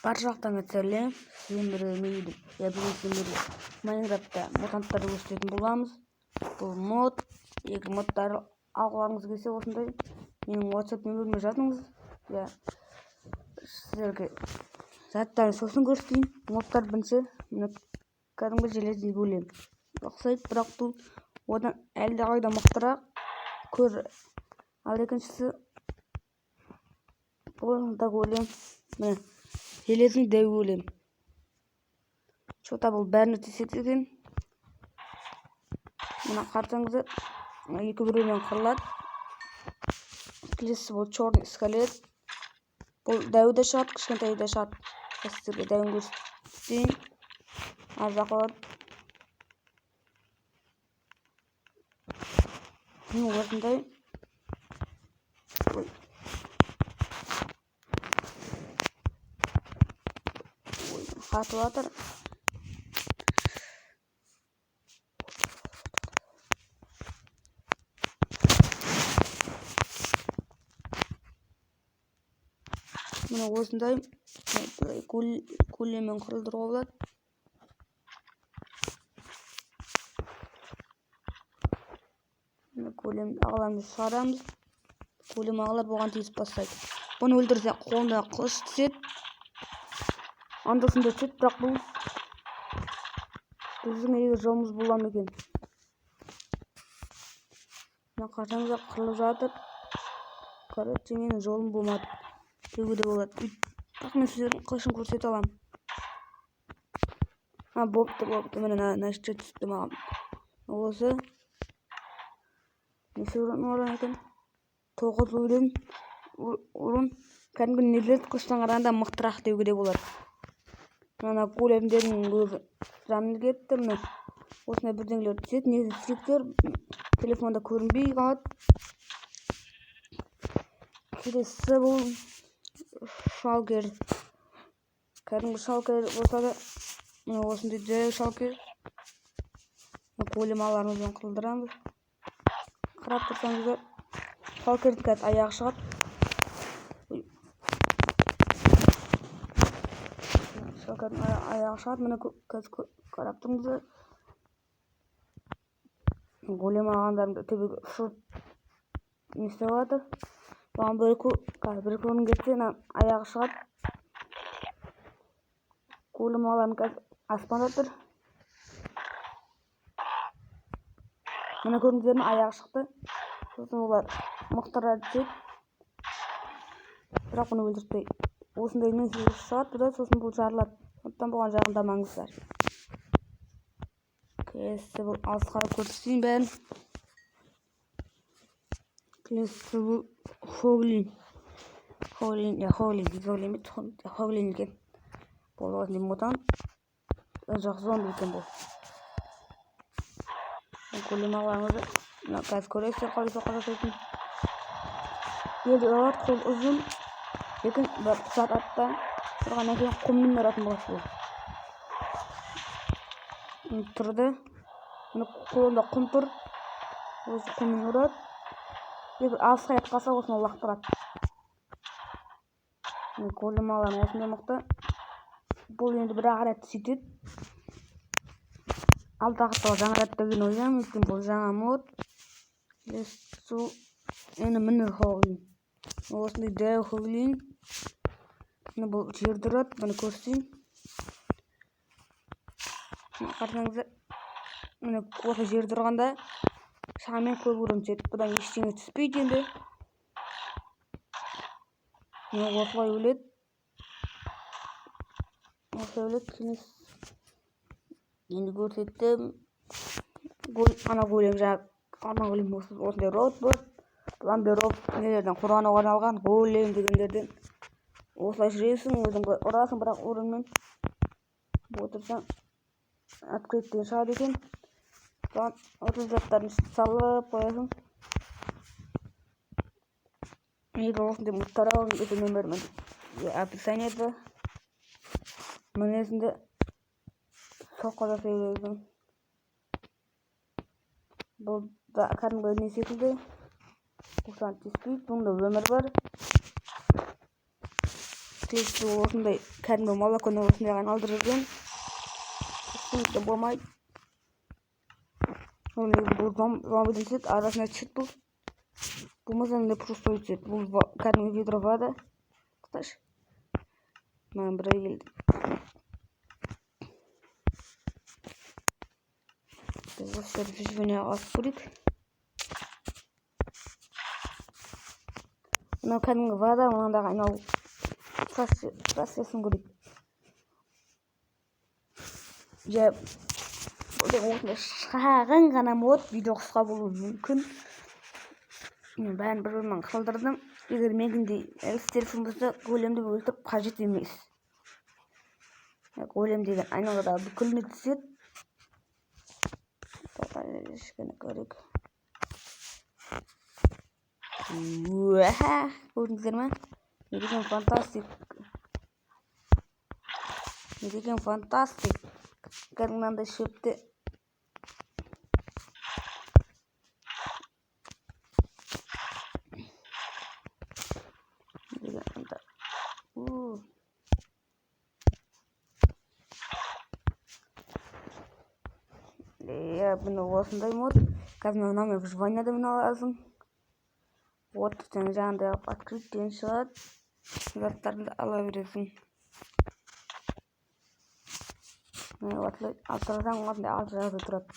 Баршалықтан сәлем. Сізден бір Майнкрафтта мутанттарды көрсететін боламыз. Бұл мод. Егер модтарды алғыларыңыз келсе осындай менің WhatsApp нөміріме жазыңыз. Сіздерге заттарын сосын көрсетейін. Модтар бірінші кәдімгі железный голем ұқсайды, бірақ бұл одан әлдеқайда мықтырақ көр. Ал екіншісі бұл да голем. Міне железный дәу голем. Что-то бұл бәріне теседі екен. Мына қарсаңыздар екі біреумен қырылады. Келесі бұл черный скелет. Бұл дәу да шығады, кішкентай да шығады. Сіздерге дәуін көрсетейін. Ар жаққа болады. Осындай. Қатып жатыр. Мына осындай големмен қырылдыруға болады. Голем ағаламызды шығарамыз. Голем ағалар бұған тиісіп бастайды. Бұны өлтірсе қолында қылыш түседі. Андасында түседі, бірақ бұл біздің егер жолымыз бола ма екен. Мына қарсаңыздар қырылып жатыр. Короче, менің жолым болмады деуге де болады. Бірақ мен сіздердің қылышын көрсете аламын. Болыпты. Міне нәрсе түсті маған. Осы неше орын екен? 9 орын. Кәдімгі нелерді қылыштан қарағанда мықтырақ деуге де болады. Мына големдердің өзі жанын кетті. Міне осындай бірдеңелер түседі. Негізі суреттер телефонда көрінбей қалады. Келесі бұл шалкер. Кәдімгі шалкер болса да, міне осындай жай шалкер. Голем ағаларымызбен қылдырамыз. Қарап тұрсаңыздар, шалкердің қазір аяғы шығады. Шалкердің аяғы шығады. Міне қазір қарап тұрыңыздар. Голем ағаларымды төбеге ұшырып не істеп жатыр. Бұған бір көрін кетсе, аяғы шығады. Голем ағаларым қазір аспанда тұр. Міне көрдіңіздер ме, аяғы шықты. Сосын олар мықтырақ түседі. Бірақ бұны өлтіртпей осындай несі шығады, сосын бұл жарылады. Сондықтан бұған жағындамаңыздар. Келесі бұл алыс қарап көрсетейін бәрін. Келесі бұл Хоглин екен. Бұл осындай мутант. Жоқ, зомби екен бұл. Голем ағаларымызды қазір көресіздер қалай соққы жасайтын. Елді ұрады, қол ұзын. Екен бір сат атта тұрғаннан кейін құммен ұратын болады бұл. Тұрды. Қолында құм тұр. Осы құммен ұрады. Егер алысқа қалса осыны лақтырады. Голем ағаларым осындай мықты. Бұл енді бір ағарат сөйтеді. Алдағы аптаға жаңараттауын ойлаймын. Өйткені бұл жаңа мод. Сол енді міне Хоглин. Осындай дәу Хоглин. Бұл жерді ұрады. Бұны көрсетейін. Қарсаңыздар, міне осы жерді ұрғанда шамамен көп орын түседі. Бұдан ештеңе түспейді енді. Осылай өледі. Енді көрсеттім. Ана голем осындай рот бар. Бұдан да рот нелерден қорғануға арналған голем дегендерден. Осылай жүресің, өзіңді ұрасың, бірақ орынмен отырсаң открыттен шығады екен. Соған осы заттарын салып қоясың. Егер осындай мұттар алғың келсе нөмірмен описаниеде мінезінде соққы жасай бересің. Бұл да кәдімгі не секілді. Бұлсан теспейді, бұнда өмір бар. Keşke osындай кәдімгі молоконы осындай айналдырып жүрген. Kesinlikle болмайды. Ол негізі бұл зомбиден түседі, арасына түседі бұл. Болмаса андай просто өтеді. Бұл кәдімгі ведро вода. Қытайшы. Маған бір келді. Біз осы жүзбенеге асып көрейік. Мынау кәдімгі вода, мынандағы айналу процесін көрейік. Осындай шағын ғана мод видео қысқа болуы мүмкін. Мен бәрін бір-бірімен қалдырдым. Егер менгіндей телефон болса, големді өлтіріп қажет емес. Голем деген айналадағы бүкіліне түседі. Кішкене көрейік. Көрдіңіздер ме? Не деген фантастик. Кәдімгідей шөпті. Бұны осындай мод. Қазір мынау выживание да мына лазым. Вот сен жаңағыдай открытиен шығады. Заттарды ала бересің. Алсырасаң осындай алты жағда тұрады.